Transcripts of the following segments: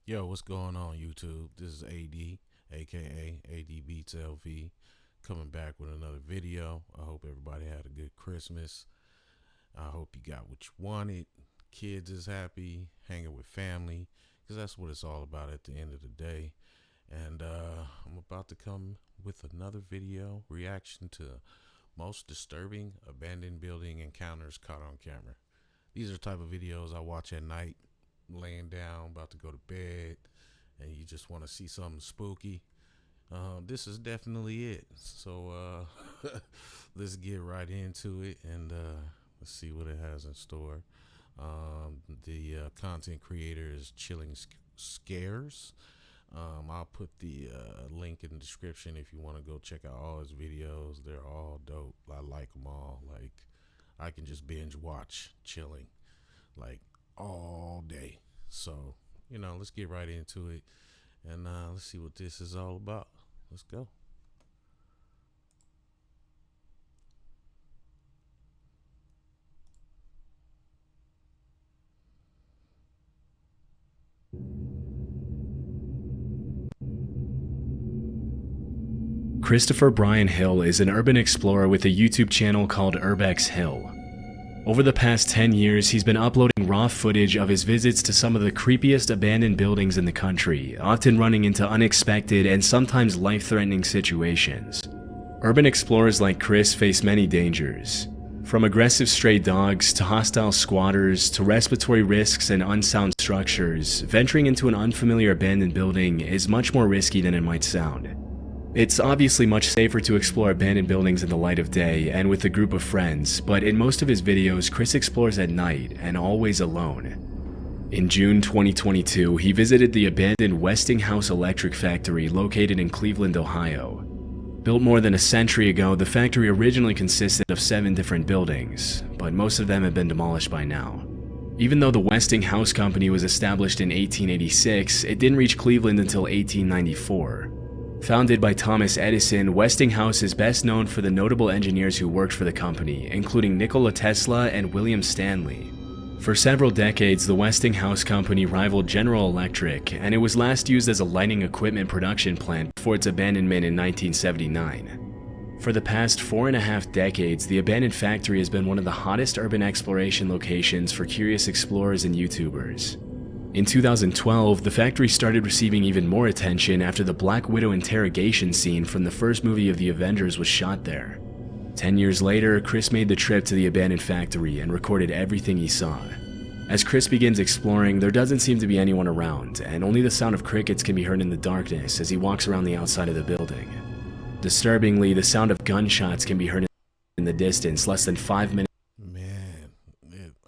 Yo, what's going on, YouTube? This is AD, aka AD Beats LV, coming back with another video. I hope everybody had a good Christmas. I hope you got what you wanted. Kids is happy, hanging with family, because that's what it's all about at the end of the day. And I'm about to come with another video reaction to most disturbing abandoned building encounters caught on camera. These are the type of videos I watch at night, laying down, about to go to bed, and you just want to see something spooky. This is definitely it. So let's get right into it and let's see what it has in store. The content creator is Chilling Scares. I'll put the link in the description if you want to go check out all his videos. They're all dope. I like them all. Like, I can just binge watch chilling like all day. So, let's get right into it and let's see what this is all about. Let's go. Christopher Brian Hill is an urban explorer with a YouTube channel called Urbex Hill. Over the past 10 years, he's been uploading raw footage of his visits to some of the creepiest abandoned buildings in the country, often running into unexpected and sometimes life-threatening situations. Urban explorers like Chris face many dangers, from aggressive stray dogs to hostile squatters to respiratory risks and unsound structures. Venturing into an unfamiliar abandoned building is much more risky than it might sound. It's obviously much safer to explore abandoned buildings in the light of day and with a group of friends, but in most of his videos, Chris explores at night and always alone. In June 2022, he visited the abandoned Westinghouse Electric Factory located in Cleveland, Ohio. Built more than a century ago, the factory originally consisted of 7 different buildings, but most of them have been demolished by now. Even though the Westinghouse Company was established in 1886, it didn't reach Cleveland until 1894. Founded by Thomas Edison, Westinghouse is best known for the notable engineers who worked for the company, including Nikola Tesla and William Stanley. For several decades, the Westinghouse Company rivaled General Electric, and it was last used as a lighting equipment production plant before its abandonment in 1979. For the past 4.5 decades, the abandoned factory has been one of the hottest urban exploration locations for curious explorers and YouTubers. In 2012, the factory started receiving even more attention after the Black Widow interrogation scene from the first movie of the Avengers was shot there. 10 years later, Chris made the trip to the abandoned factory and recorded everything he saw. As Chris begins exploring, there doesn't seem to be anyone around, and only the sound of crickets can be heard in the darkness as he walks around the outside of the building. Disturbingly, the sound of gunshots can be heard in the distance less than 5 minutes. Man,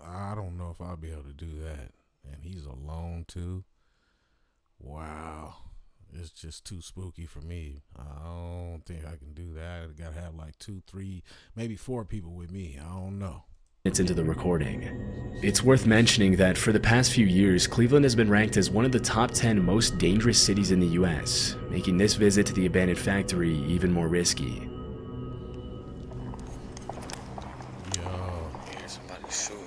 I don't know if I'll be able to do that. And he's alone too. Wow. It's just too spooky for me. I don't think I can do that. I gotta have like 2, 3, maybe 4 people with me. I don't know. Into the recording. It's worth mentioning that for the past few years, Cleveland has been ranked as one of the top 10 most dangerous cities in the US, making this visit to the abandoned factory even more risky. Yo. Hear somebody shooting.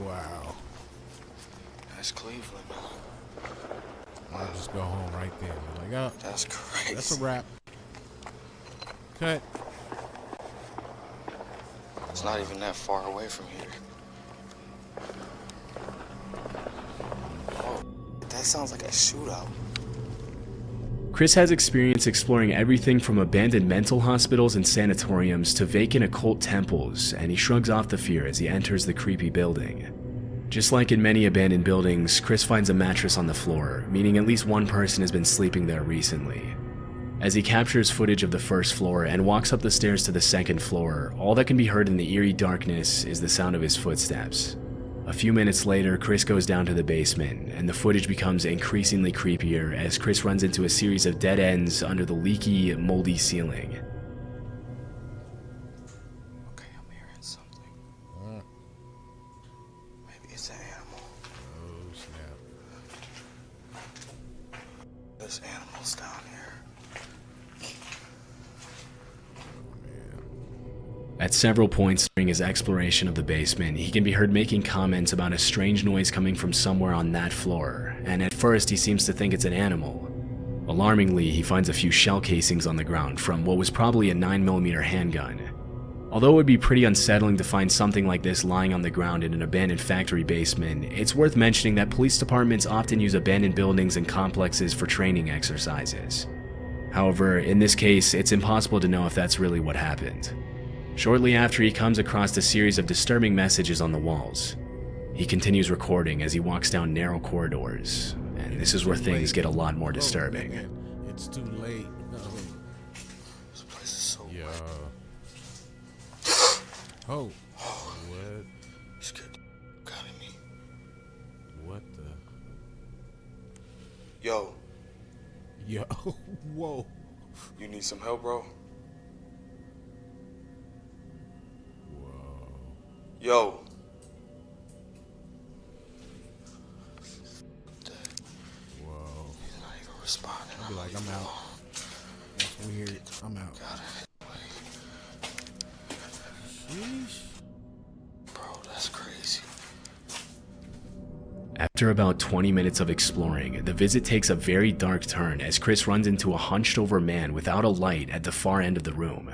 Wow. That's Cleveland. I'll just go home right there. Like, oh, That's crazy. that's a wrap. Cut. It's not even that far away from here. Oh, that sounds like a shootout. Chris has experience exploring everything from abandoned mental hospitals and sanatoriums to vacant occult temples, and he shrugs off the fear as he enters the creepy building. Just like in many abandoned buildings, Chris finds a mattress on the floor, meaning at least one person has been sleeping there recently. As he captures footage of the first floor and walks up the stairs to the second floor, all that can be heard in the eerie darkness is the sound of his footsteps. A few minutes later, Chris goes down to the basement, and the footage becomes increasingly creepier as Chris runs into a series of dead ends under the leaky, moldy ceiling. Okay, I'm hearing something. Mm. Maybe it's an animal. Oh, snap. There's animals down here. Oh, man. At several points during his exploration of the basement, he can be heard making comments about a strange noise coming from somewhere on that floor, and at first he seems to think it's an animal. Alarmingly, he finds a few shell casings on the ground from what was probably a 9mm handgun. Although it would be pretty unsettling to find something like this lying on the ground in an abandoned factory basement, it's worth mentioning that police departments often use abandoned buildings and complexes for training exercises. However, in this case, it's impossible to know if that's really what happened. Shortly after, he comes across a series of disturbing messages on the walls. He continues recording as he walks down narrow corridors, and this is where things get a lot more disturbing. It's too late. This place is so Yeah. Oh. What? You scared the out of me. What the? Yo, Yo. Whoa. you need some help, bro? Whoa. Yo. Whoa. He's not even responding. I'll be like, I'm out. That's weird. I'm out. Got it. Sheesh. Bro, that's crazy. After about 20 minutes of exploring, the visit takes a very dark turn as Chris runs into a hunched-over man without a light at the far end of the room.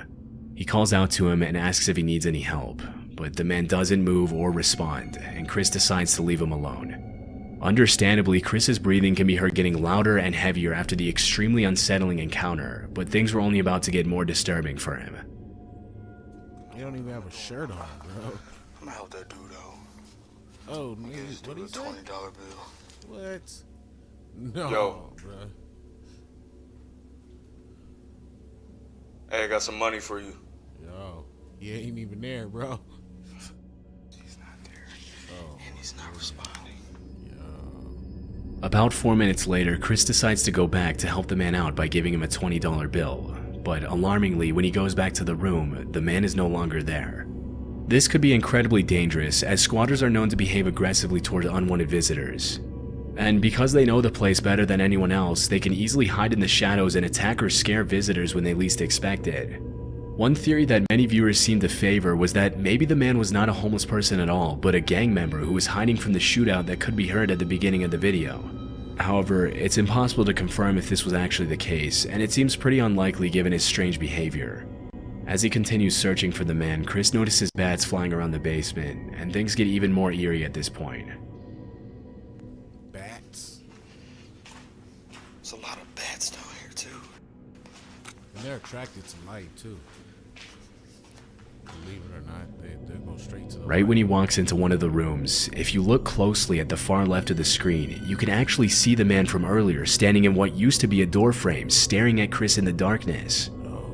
He calls out to him and asks if he needs any help, but the man doesn't move or respond, and Chris decides to leave him alone. Understandably, Chris's breathing can be heard getting louder and heavier after the extremely unsettling encounter, but things were only about to get more disturbing for him. You don't even have a shirt on, bro. I'm gonna help that dude out. Oh, Get this nigga, what dude he a say? $20 bill. What? No, Yo. bro. Hey, I got some money for you. Yo, he ain't even there, bro. He's not there. Oh, And he's not responding. yo. About 4 minutes later, Chris decides to go back to help the man out by giving him a $20 bill. But alarmingly, when he goes back to the room, the man is no longer there. This could be incredibly dangerous, as squatters are known to behave aggressively toward unwanted visitors. And because they know the place better than anyone else, they can easily hide in the shadows and attack or scare visitors when they least expect it. One theory that many viewers seemed to favor was that maybe the man was not a homeless person at all, but a gang member who was hiding from the shootout that could be heard at the beginning of the video. However, it's impossible to confirm if this was actually the case, and it seems pretty unlikely given his strange behavior. As he continues searching for the man, Chris notices bats flying around the basement, and things get even more eerie at this point. Bats. There's a lot of bats down here, too. And they're attracted to light, too. Believe it or not, they go straight to the Right light. when he walks into one of the rooms, if you look closely at the far left of the screen, you can actually see the man from earlier standing in what used to be a door frame, staring at Chris in the darkness.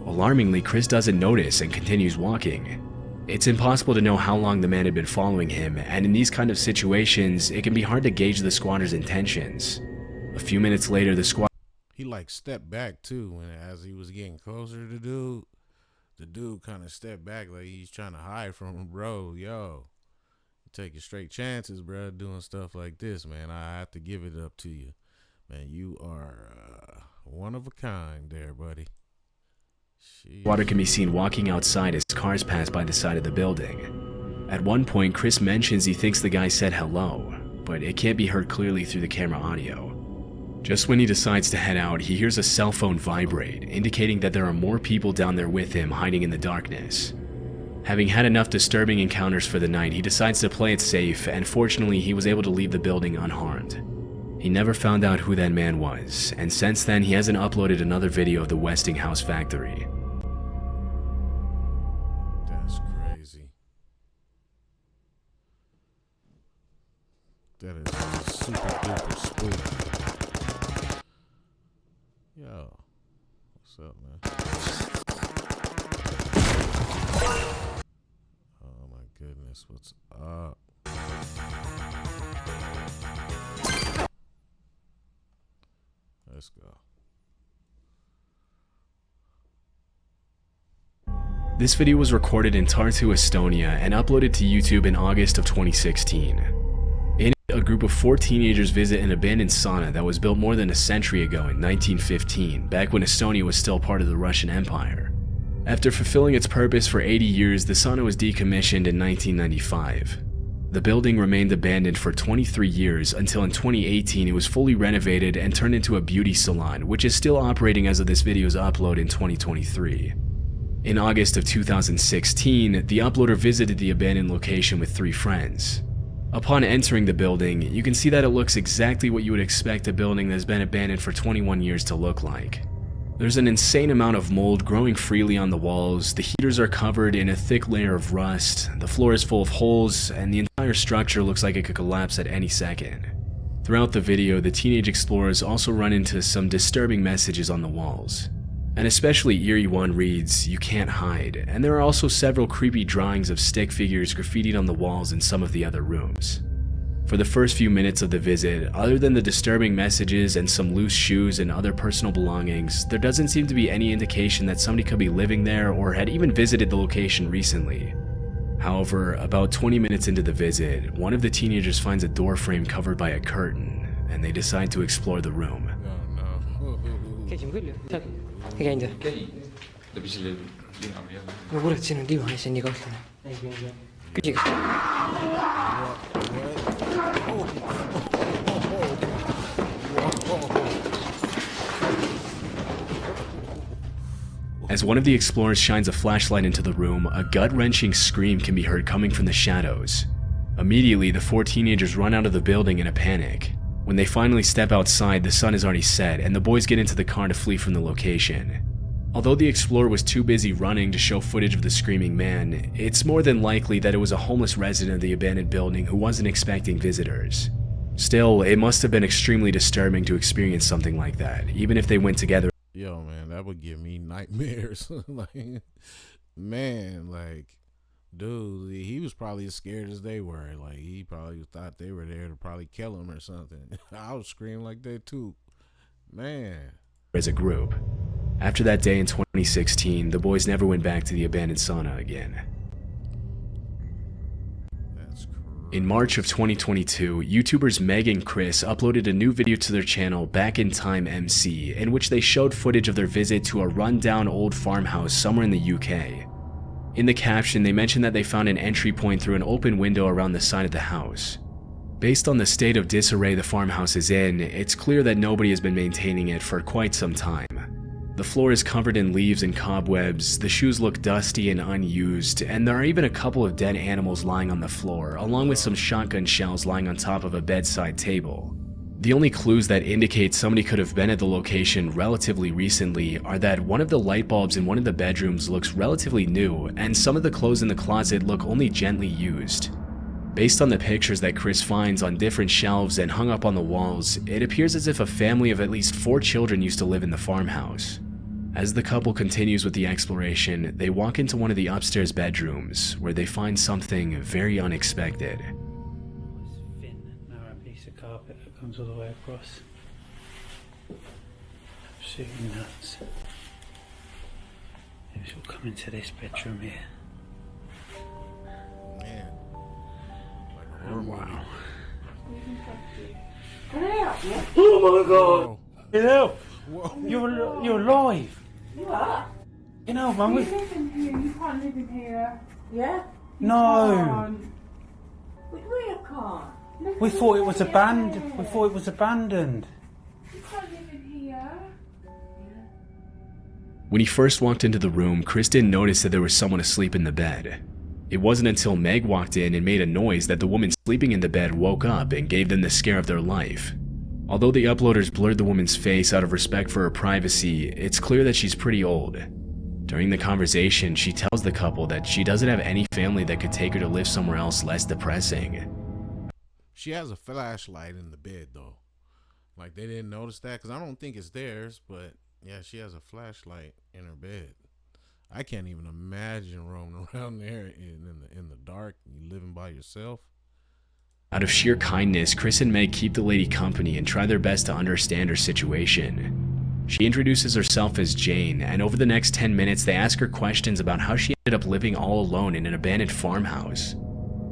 Alarmingly, Chris doesn't notice and continues walking. It's impossible to know how long the man had been following him, and in these kind of situations, it can be hard to gauge the squatter's intentions. A few minutes later, the squatter He like stepped back too when as he was getting closer to dude. The dude kind of stepped back like he's trying to hide from him, bro. Yo, you taking straight chances, bro, doing stuff like this, man. I have to give it up to you, man. You are one of a kind, there, buddy. Squatter can be seen walking outside as cars pass by the side of the building. At one point, Chris mentions he thinks the guy said hello, but it can't be heard clearly through the camera audio. Just when he decides to head out, he hears a cell phone vibrate, indicating that there are more people down there with him hiding in the darkness. Having had enough disturbing encounters for the night, he decides to play it safe, and fortunately he was able to leave the building unharmed. He never found out who that man was, and since then he hasn't uploaded another video of the Westinghouse factory. That's crazy. That is super duper spooky. Yo, what's up, man? Oh my goodness, what's up? Let's go. This video was recorded in Tartu, Estonia, and uploaded to YouTube in August of 2016. In it, a group of 4 teenagers visit an abandoned sauna that was built more than a century ago in 1915, back when Estonia was still part of the Russian Empire. After fulfilling its purpose for 80 years, the sauna was decommissioned in 1995. The building remained abandoned for 23 years until in 2018 it was fully renovated and turned into a beauty salon, which is still operating as of this video's upload in 2023. In August of 2016, the uploader visited the abandoned location with 3 friends. Upon entering the building, you can see that it looks exactly what you would expect a building that has been abandoned for 21 years to look like. There's an insane amount of mold growing freely on the walls, the heaters are covered in a thick layer of rust, the floor is full of holes, and the entire structure looks like it could collapse at any second. Throughout the video, the teenage explorers also run into some disturbing messages on the walls. An especially eerie one reads, "You can't hide," and there are also several creepy drawings of stick figures graffitied on the walls in some of the other rooms. For the first few minutes of the visit, other than the disturbing messages and some loose shoes and other personal belongings, there doesn't seem to be any indication that somebody could be living there or had even visited the location recently. However, about 20 minutes into the visit, one of the teenagers finds a door frame covered by a curtain, and they decide to explore the room. As one of the explorers shines a flashlight into the room, a gut-wrenching scream can be heard coming from the shadows. Immediately, the 4 teenagers run out of the building in a panic. When they finally step outside, the sun is already set, and the boys get into the car to flee from the location. Although the explorer was too busy running to show footage of the screaming man, it's more than likely that it was a homeless resident of the abandoned building who wasn't expecting visitors. Still, it must have been extremely disturbing to experience something like that, even if they went together. Yo, man, that would give me nightmares. Dude, he was probably as scared as they were. Like, he probably thought they were there to probably kill him or something. I would scream like that too. Man. As a group. After that day in 2016, the boys never went back to the abandoned sauna again. That's crazy. In March of 2022, YouTubers Meg and Chris uploaded a new video to their channel, Back in Time MC, in which they showed footage of their visit to a rundown old farmhouse somewhere in the UK. In the caption, they mentioned that they found an entry point through an open window around the side of the house. Based on the state of disarray the farmhouse is in, it's clear that nobody has been maintaining it for quite some time. The floor is covered in leaves and cobwebs, the shoes look dusty and unused, and there are even a couple of dead animals lying on the floor, along with some shotgun shells lying on top of a bedside table. The only clues that indicate somebody could have been at the location relatively recently are that one of the light bulbs in one of the bedrooms looks relatively new, and some of the clothes in the closet look only gently used. Based on the pictures that Chris finds on different shelves and hung up on the walls, it appears as if a family of at least 4 children used to live in the farmhouse. As the couple continues with the exploration, they walk into one of the upstairs bedrooms, where they find something very unexpected. It's a thin, narrow piece of carpet that comes all the way across. Absolutely nuts. Maybe we'll come into this bedroom here. Man. Oh, wow. Whoa. Oh my god! Get out! Whoa. You're alive! You are? You know, man, You live in here, you can't live in here. Yeah? No! Can't. We can't. Look We at thought it the was way abandoned. it We is. thought it was abandoned. You can't live in here. When he first walked into the room, Chris didn't notice that there was someone asleep in the bed. It wasn't until Meg walked in and made a noise that the woman sleeping in the bed woke up and gave them the scare of their life. Although the uploaders blurred the woman's face out of respect for her privacy, it's clear that she's pretty old. During the conversation, she tells the couple that she doesn't have any family that could take her to live somewhere else less depressing. She has a flashlight in the bed, though. Like, they didn't notice that, because I don't think it's theirs, but yeah, she has a flashlight in her bed. I can't even imagine roaming around there in the dark, you living by yourself. Out of sheer kindness, Chris and Meg keep the lady company and try their best to understand her situation. She introduces herself as Jane, and over the next 10 minutes they ask her questions about how she ended up living all alone in an abandoned farmhouse.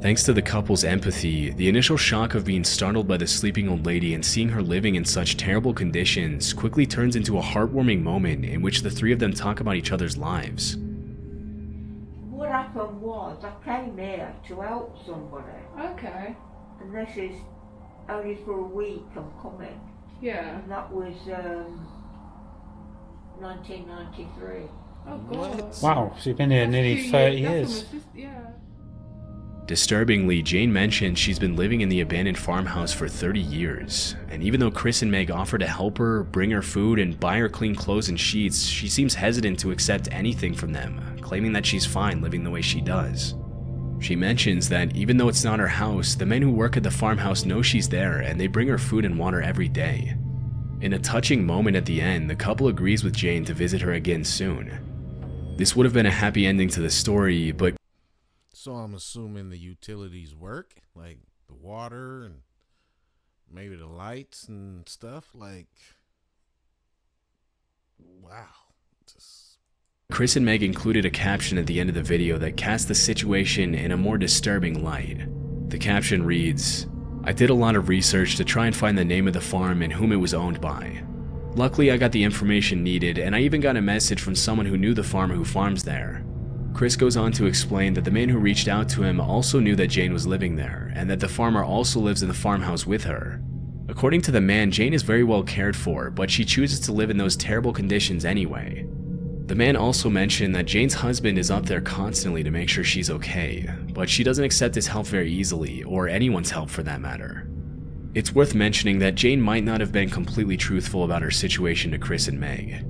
Thanks to the couple's empathy, the initial shock of being startled by the sleeping old lady and seeing her living in such terrible conditions quickly turns into a heartwarming moment in which the 3 of them talk about each other's lives. was, I came here to help somebody, Okay. and this is only for a week I'm coming, Yeah. and that was 1993. Oh What? God. Wow, so you've been here That's a nearly few 30 That's years. almost just- yeah. Disturbingly, Jane mentioned she's been living in the abandoned farmhouse for 30 years, and even though Chris and Meg offer to help her, bring her food, and buy her clean clothes and sheets, she seems hesitant to accept anything from them, claiming that she's fine living the way she does. She mentions that even though it's not her house, the men who work at the farmhouse know she's there and they bring her food and water every day. In a touching moment at the end, the couple agrees with Jane to visit her again soon. This would have been a happy ending to the story, but So I'm assuming the utilities work, like the water and maybe the lights and stuff. Like, wow. Just Chris and Meg included a caption at the end of the video that cast the situation in a more disturbing light. The caption reads, "I did a lot of research to try and find the name of the farm and whom it was owned by. Luckily, I got the information needed, and I even got a message from someone who knew the farmer who farms there." Chris goes on to explain that the man who reached out to him also knew that Jane was living there, and that the farmer also lives in the farmhouse with her. According to the man, Jane is very well cared for, but she chooses to live in those terrible conditions anyway. The man also mentioned that Jane's husband is up there constantly to make sure she's okay, but she doesn't accept his help very easily, or anyone's help for that matter. It's worth mentioning that Jane might not have been completely truthful about her situation to Chris and Meg.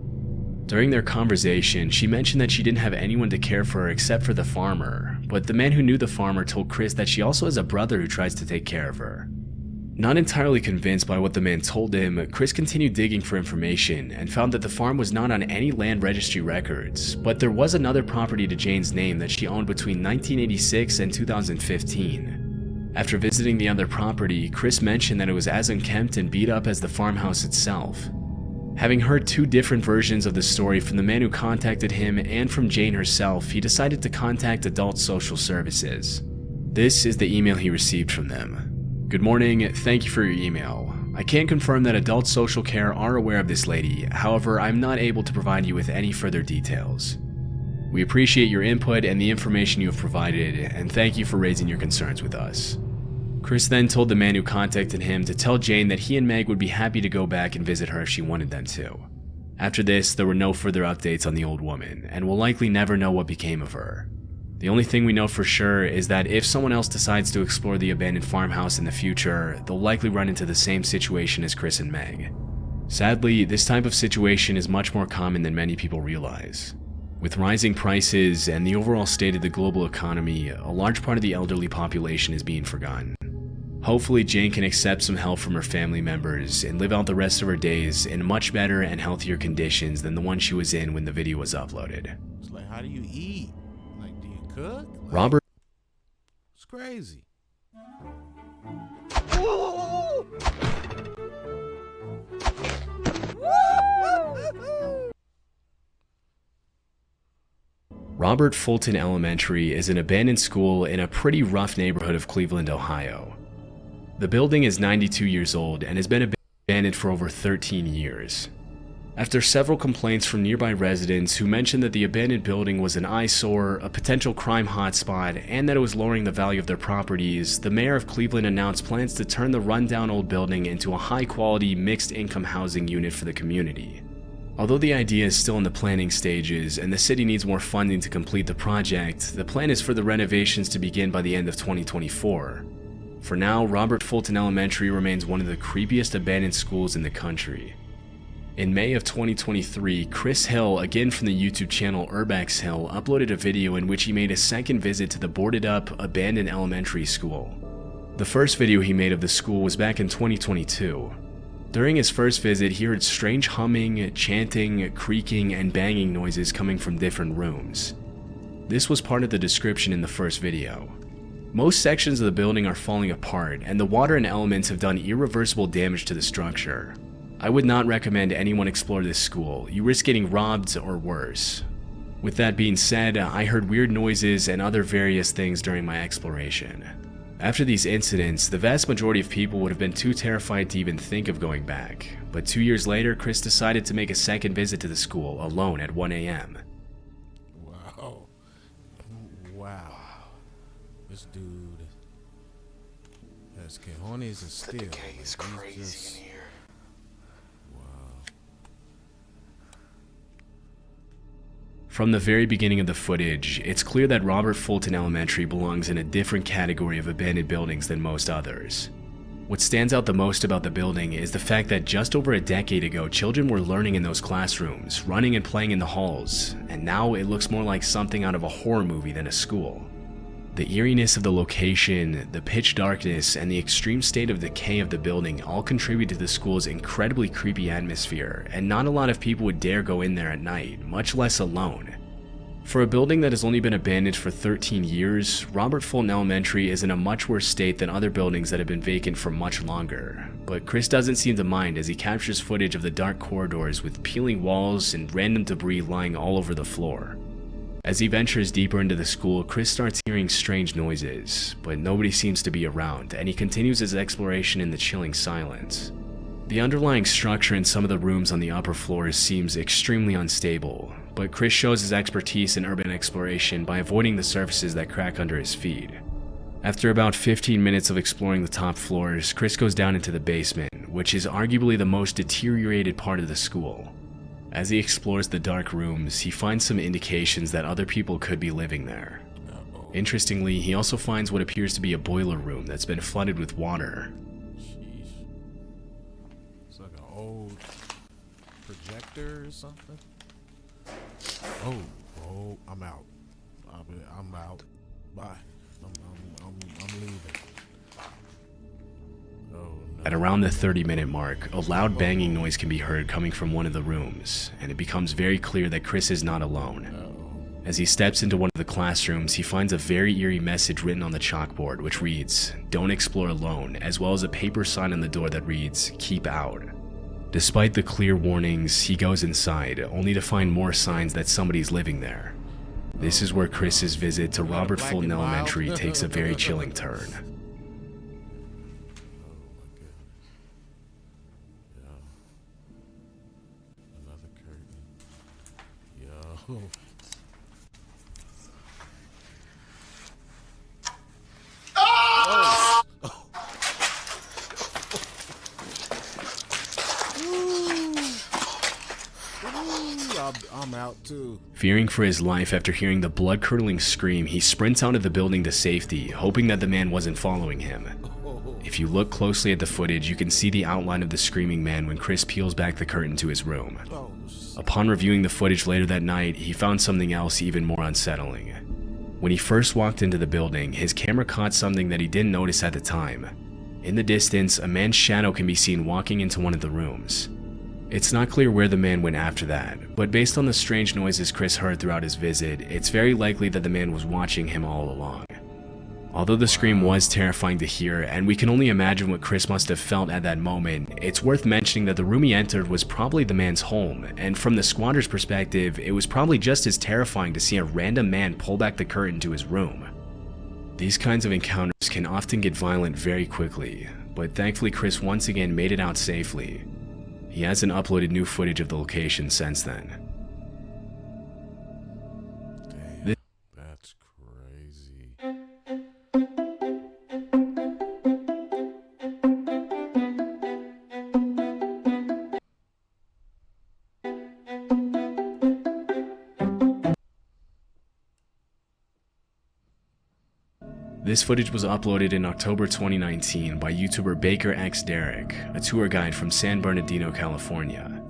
During their conversation, she mentioned that she didn't have anyone to care for her except for the farmer, but the man who knew the farmer told Chris that she also has a brother who tries to take care of her. Not entirely convinced by what the man told him, Chris continued digging for information and found that the farm was not on any land registry records, but there was another property to Jane's name that she owned between 1986 and 2015. After visiting the other property, Chris mentioned that it was as unkempt and beat up as the farmhouse itself. Having heard two different versions of the story from the man who contacted him and from Jane herself, he decided to contact Adult Social Services. This is the email he received from them. "Good morning, thank you for your email. I can confirm that Adult Social Care are aware of this lady, however, I'm not able to provide you with any further details. We appreciate your input and the information you have provided, and thank you for raising your concerns with us." Chris then told the man who contacted him to tell Jane that he and Meg would be happy to go back and visit her if she wanted them to. After this, there were no further updates on the old woman, and we'll likely never know what became of her. The only thing we know for sure is that if someone else decides to explore the abandoned farmhouse in the future, they'll likely run into the same situation as Chris and Meg. Sadly, this type of situation is much more common than many people realize. With rising prices and the overall state of the global economy, a large part of the elderly population is being forgotten. Hopefully, Jane can accept some help from her family members and live out the rest of her days in much better and healthier conditions than the one she was in when the video was uploaded. it's like, how do you eat? Like, do you cook? Like, Robert it's crazy. Robert Fulton Elementary is an abandoned school in a pretty rough neighborhood of Cleveland, Ohio. The building is 92 years old and has been abandoned for over 13 years. After several complaints from nearby residents who mentioned that the abandoned building was an eyesore, a potential crime hotspot, and that it was lowering the value of their properties, the mayor of Cleveland announced plans to turn the rundown old building into a high-quality, mixed-income housing unit for the community. Although the idea is still in the planning stages and the city needs more funding to complete the project, the plan is for the renovations to begin by the end of 2024. For now, Robert Fulton Elementary remains one of the creepiest abandoned schools in the country. In May of 2023, Chris Hill, again from the YouTube channel Urbex Hill, uploaded a video in which he made a second visit to the boarded-up, abandoned elementary school. The first video he made of the school was back in 2022. During his first visit, he heard strange humming, chanting, creaking, and banging noises coming from different rooms. This was part of the description in the first video. Most sections of the building are falling apart, and the water and elements have done irreversible damage to the structure. I would not recommend anyone explore this school. You risk getting robbed or worse. With that being said, I heard weird noises and other various things during my exploration. After these incidents, the vast majority of people would have been too terrified to even think of going back, but 2 years later, Chris decided to make a second visit to the school alone at 1 a.m. Wow. Wow. this dude has cojones and steel. The decay is He's crazy just- in here. Wow. From the very beginning of the footage, it's clear that Robert Fulton Elementary belongs in a different category of abandoned buildings than most others. What stands out the most about the building is the fact that just over a decade ago, children were learning in those classrooms, running and playing in the halls, and now it looks more like something out of a horror movie than a school. The eeriness of the location, the pitch darkness, and the extreme state of decay of the building all contribute to the school's incredibly creepy atmosphere, and not a lot of people would dare go in there at night, much less alone. For a building that has only been abandoned for 13 years, Robert Fulton Elementary is in a much worse state than other buildings that have been vacant for much longer. But Chris doesn't seem to mind as he captures footage of the dark corridors with peeling walls and random debris lying all over the floor. As he ventures deeper into the school, Chris starts hearing strange noises, but nobody seems to be around, and he continues his exploration in the chilling silence. The underlying structure in some of the rooms on the upper floors seems extremely unstable, but Chris shows his expertise in urban exploration by avoiding the surfaces that crack under his feet. After about 15 minutes of exploring the top floors, Chris goes down into the basement, which is arguably the most deteriorated part of the school. As he explores the dark rooms, he finds some indications that other people could be living there. Uh-oh. Interestingly, he also finds what appears to be a boiler room that's been flooded with water. Sheesh. It's like an old projector or something. Oh, I'm out. I'm out. Bye. I'm leaving. Oh, no. At around the 30-minute mark, a loud banging noise can be heard coming from one of the rooms, and it becomes very clear that Chris is not alone. Uh-oh. As he steps into one of the classrooms, he finds a very eerie message written on the chalkboard, which reads, "Don't explore alone," as well as a paper sign on the door that reads, "Keep out." Despite the clear warnings, he goes inside, only to find more signs that somebody's living there. This is where Chris's visit to Robert black Fulton and mild. Elementary takes a very chilling turn. Oh my goodness. Yeah. Another curtain. Yo. I'm out too. Fearing for his life after hearing the blood-curdling scream, he sprints out of the building to safety, hoping that the man wasn't following him. If you look closely at the footage, you can see the outline of the screaming man when Chris peels back the curtain to his room. Oh, Upon reviewing the footage later that night, he found something else even more unsettling. When he first walked into the building, his camera caught something that he didn't notice at the time. In the distance, a man's shadow can be seen walking into one of the rooms. It's not clear where the man went after that, but based on the strange noises Chris heard throughout his visit, it's very likely that the man was watching him all along. Although the scream was terrifying to hear, and we can only imagine what Chris must have felt at that moment, it's worth mentioning that the room he entered was probably the man's home, and from the squatter's perspective, it was probably just as terrifying to see a random man pull back the curtain to his room. These kinds of encounters can often get violent very quickly, but thankfully Chris once again made it out safely. He hasn't uploaded new footage of the location since then. damn. That's crazy. This footage was uploaded in October 2019 by YouTuber Baker X Derek, a tour guide from San Bernardino, California.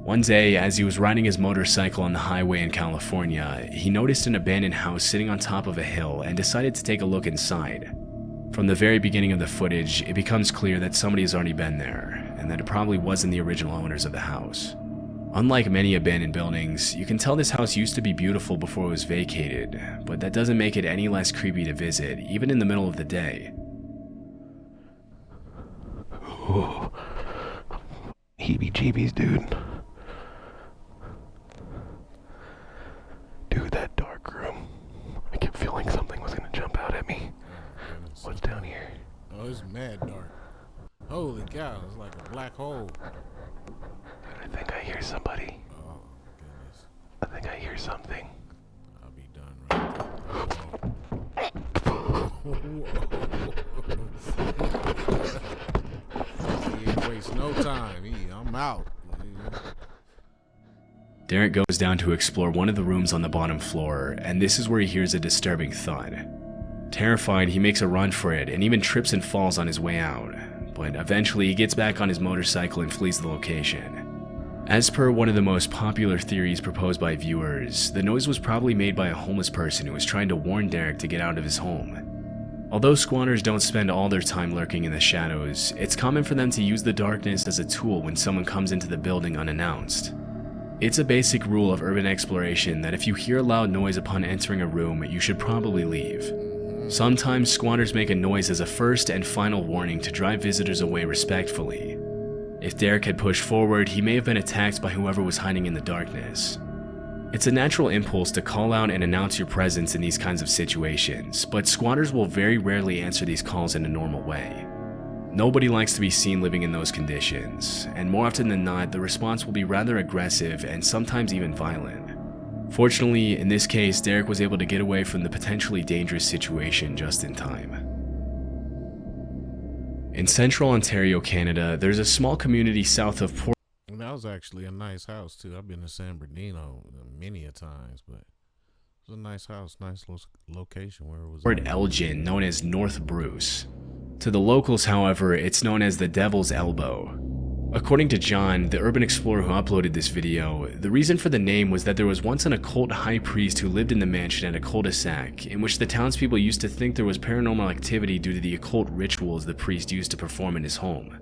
One day, as he was riding his motorcycle on the highway in California, he noticed an abandoned house sitting on top of a hill and decided to take a look inside. From the very beginning of the footage, it becomes clear that somebody has already been there, and that it probably wasn't the original owners of the house. Unlike many abandoned buildings, you can tell this house used to be beautiful before it was vacated, but that doesn't make it any less creepy to visit, even in the middle of the day. Heebie-jeebies, dude. Dude, that dark room. I kept feeling something was gonna jump out at me. Oh, goodness. What's down here? Oh, it's mad dark. Holy cow, it's like a black hole. Dude, I think I hear somebody. Oh, goodness. I think I hear something. I'll be done right there. He ain't waste no time. I'm out. Derek goes down to explore one of the rooms on the bottom floor, and this is where he hears a disturbing thud. Terrified, he makes a run for it and even trips and falls on his way out, but eventually he gets back on his motorcycle and flees the location. As per one of the most popular theories proposed by viewers, the noise was probably made by a homeless person who was trying to warn Derek to get out of his home. Although squatters don't spend all their time lurking in the shadows, it's common for them to use the darkness as a tool when someone comes into the building unannounced. It's a basic rule of urban exploration that if you hear a loud noise upon entering a room, you should probably leave. Sometimes squatters make a noise as a first and final warning to drive visitors away respectfully. If Derek had pushed forward, he may have been attacked by whoever was hiding in the darkness. It's a natural impulse to call out and announce your presence in these kinds of situations, but squatters will very rarely answer these calls in a normal way. Nobody likes to be seen living in those conditions, and more often than not, the response will be rather aggressive and sometimes even violent. Fortunately, in this case, Derek was able to get away from the potentially dangerous situation just in time. In central Ontario, Canada, there's a small community south of Port. That was actually a nice house too. I've been to San Bernardino many a times, but it was a nice house, nice location where it was. Port Elgin, known as North Bruce. To the locals, however, it's known as the Devil's Elbow. According to John, the urban explorer who uploaded this video, the reason for the name was that there was once an occult high priest who lived in the mansion at a cul-de-sac, in which the townspeople used to think there was paranormal activity due to the occult rituals the priest used to perform in his home.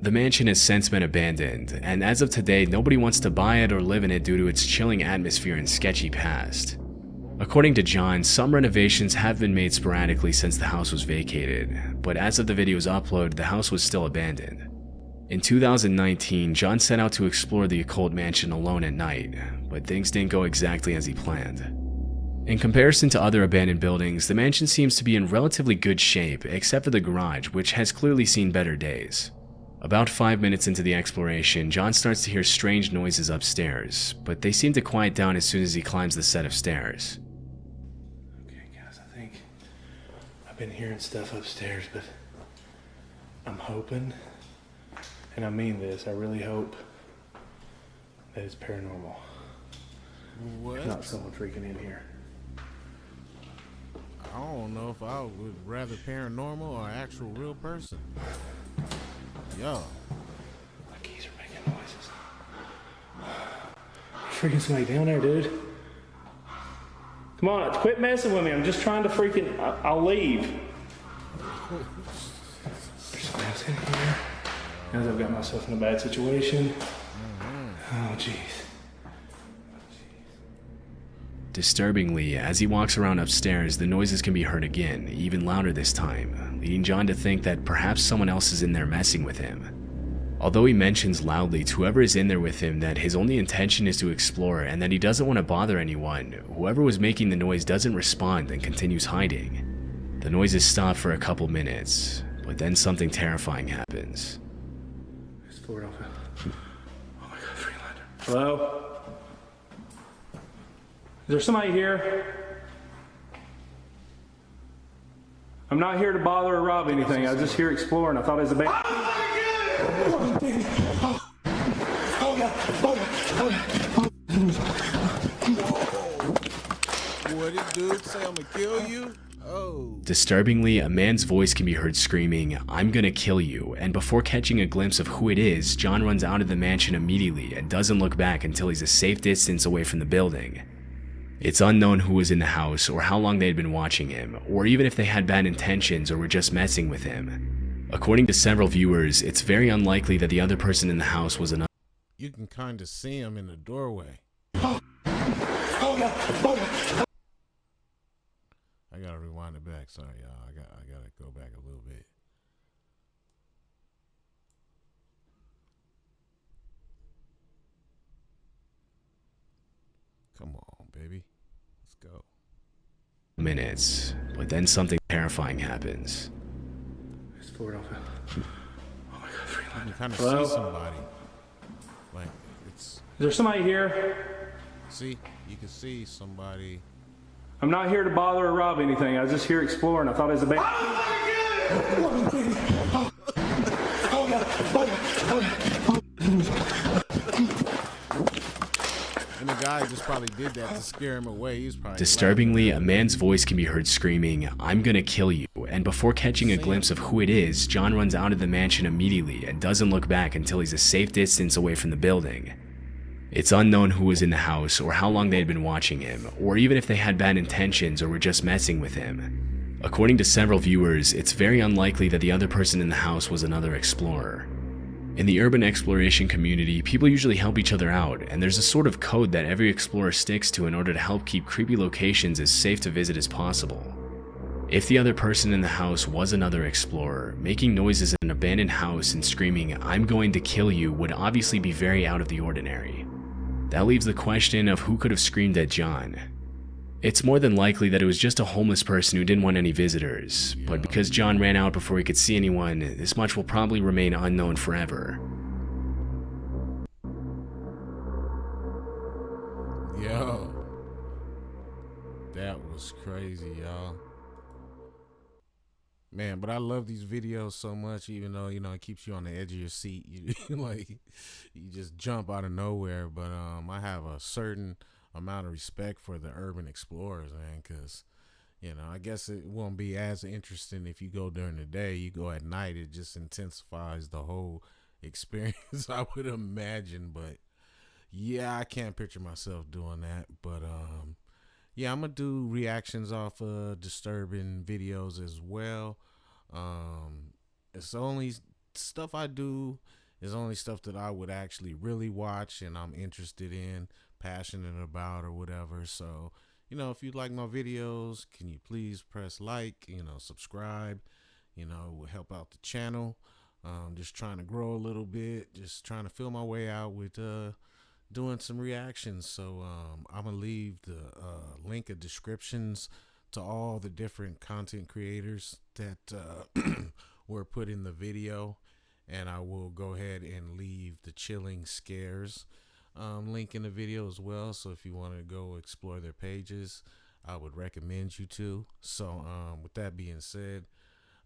The mansion has since been abandoned, and as of today, nobody wants to buy it or live in it due to its chilling atmosphere and sketchy past. According to John, some renovations have been made sporadically since the house was vacated, but as of the video's upload, the house was still abandoned. In 2019, John set out to explore the occult mansion alone at night, but things didn't go exactly as he planned. In comparison to other abandoned buildings, the mansion seems to be in relatively good shape, except for the garage, which has clearly seen better days. About 5 minutes into the exploration, John starts to hear strange noises upstairs, but they seem to quiet down as soon as he climbs the set of stairs. Okay, guys, I think I've been hearing stuff upstairs, but I'm hoping, and I mean this, I really hope that it's paranormal. What? Not someone freaking in here. I don't know if I would rather paranormal or actual real person. Yo. My keys are making noises. Freaking somebody down there, dude. Come on, quit messing with me. I'm just trying to freaking. I'll leave. There's somebody else in here. Now that I've got myself in a bad situation. Oh, jeez. Disturbingly, as he walks around upstairs, the noises can be heard again, even louder this time, leading John to think that perhaps someone else is in there messing with him. Although he mentions loudly to whoever is in there with him that his only intention is to explore and that he doesn't want to bother anyone, whoever was making the noise doesn't respond and continues hiding. The noises stop for a couple minutes, but then something terrifying happens. It's Ford off. Oh my god, Freelander. Hello? Is there somebody here? I'm not here to bother or rob anything. I was just here exploring. I thought it was a band. What did dude say? I'm gonna kill you? Oh. Disturbingly, a man's voice can be heard screaming, "I'm gonna kill you," and before catching a glimpse of who it is, John runs out of the mansion immediately and doesn't look back until he's a safe distance away from the building. It's unknown who was in the house or how long they had been watching him, or even if they had bad intentions or were just messing with him. According to several viewers, it's very unlikely that the other person in the house was another. You can kind of see him in the doorway. I gotta rewind it back. Sorry, y'all. I gotta go back a little bit. Come on, baby. Let's go. Minutes, but then something terrifying happens. It's Ford off. Oh my god, Freelander. You kind of Hello? see somebody. Like, it's... Is there somebody here? See? You can see somebody... I'm not here to bother or rob anything. I was just here exploring. I thought it was a band. And the guy just probably did that to scare him away. He was probably Disturbingly, a man's voice can be heard screaming, "I'm gonna kill you," and before catching a glimpse of who it is, John runs out of the mansion immediately and doesn't look back until he's a safe distance away from the building. It's unknown who was in the house or how long they had been watching him, or even if they had bad intentions or were just messing with him. According to several viewers, it's very unlikely that the other person in the house was another explorer. In the urban exploration community, people usually help each other out, and there's a sort of code that every explorer sticks to in order to help keep creepy locations as safe to visit as possible. If the other person in the house was another explorer, making noises in an abandoned house and screaming, "I'm going to kill you," would obviously be very out of the ordinary. That leaves the question of who could have screamed at John. It's more than likely that it was just a homeless person who didn't want any visitors, but because John ran out before he could see anyone, this much will probably remain unknown forever. Yo, that was crazy, y'all. Man, but I love these videos so much, even though, it keeps you on the edge of your seat. You just jump out of nowhere. But I have a certain amount of respect for the urban explorers, man, because, I guess it won't be as interesting if you go during the day. You go at night, it just intensifies the whole experience, I would imagine. But yeah, I can't picture myself doing that. But yeah, I'm gonna do reactions off disturbing videos as well. It's only stuff I do is only stuff that I would actually really watch and I'm interested in, passionate about, or whatever. So, if you like my videos, can you please press like, subscribe, it will help out the channel. Just trying to grow a little bit, just trying to feel my way out with doing some reactions. So I'm gonna leave the link of descriptions to all the different content creators that were put in the video, and I will go ahead and leave the Chilling Scares link in the video as well. So if you want to go explore their pages, I would recommend you to. So with that being said,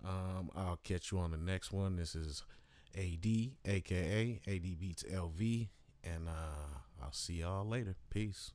I'll catch you on the next one. This is AD, aka AD Beats LV, and I'll see y'all later. Peace.